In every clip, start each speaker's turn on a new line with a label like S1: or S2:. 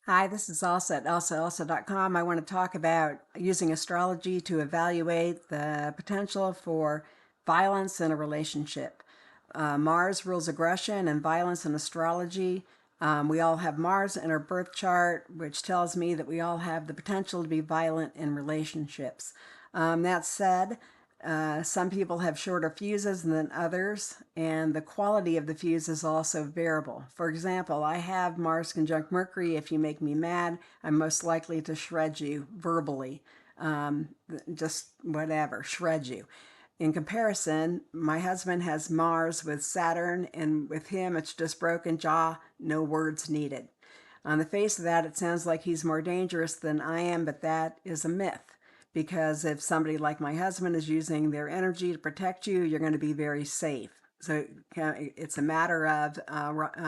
S1: Hi, this is Elsa at elsa.com. I want to talk about using astrology to evaluate the potential for violence in a relationship. Mars rules aggression and violence in astrology. We all have Mars in our birth chart, which tells me that we all have the potential to be violent in relationships. That said, some people have shorter fuses than others, and the quality of the fuse is also variable. For example, I have Mars conjunct Mercury. If you make me mad, I'm most likely to shred you verbally. Just whatever, shred you. In comparison, my husband has Mars with Saturn, and with him, it's just broken jaw, no words needed. On the face of that, it sounds like he's more dangerous than I am, but that is a myth. Because if somebody like my husband is using their energy to protect you, you're going to be very safe. So it's a matter of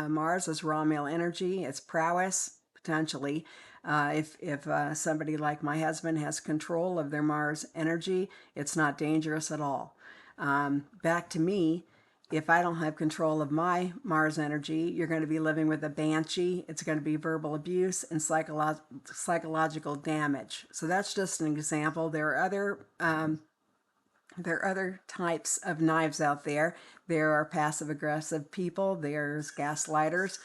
S1: Mars is raw male energy, it's prowess, potentially. If somebody like my husband has control of their Mars energy, it's not dangerous at all. Back to me, if I don't have control of my Mars energy, you're going to be living with a banshee. It's going to be verbal abuse and psychological damage. So that's just an example. There are other types of knives out there. There are passive aggressive people. There's gaslighters.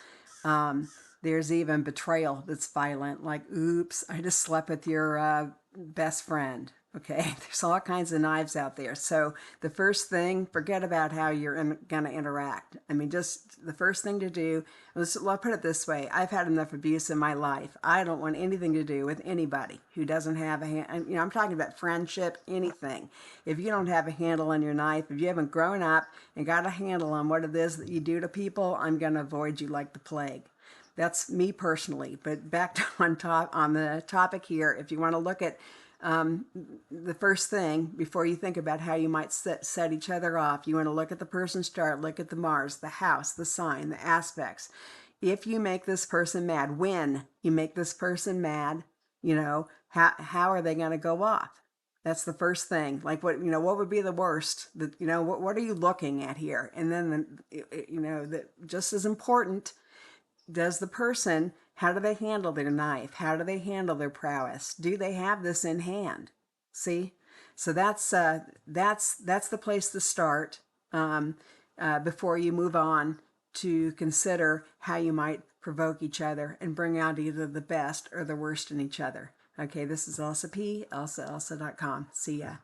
S1: There's even betrayal that's violent, like, oops, I just slept with your best friend. Okay, there's all kinds of knives out there. So the first thing, forget about how you're going to interact. I mean, just the first thing to do, I'll put it this way. I've had enough abuse in my life. I don't want anything to do with anybody who doesn't have a hand. I'm talking about friendship, anything. If you don't have a handle on your knife, if you haven't grown up and got a handle on what it is that you do to people, I'm going to avoid you like the plague. That's me personally. But back to on the topic here, if you want to look at the first thing before you think about how you might set each other off, you want to look at the person's chart, look at the Mars, the house, the sign, the aspects. If you make this person mad, when you make this person mad, how are they going to go off? That's the first thing. Like what would be the worst? What are you looking at here? And then, just as important, does the person, how do they handle their knife? How do they handle their prowess? Do they have this in hand? See? So that's the place to start before you move on to consider how you might provoke each other and bring out either the best or the worst in each other. Okay, this is Elsa P. ElsaElsa.com. See ya.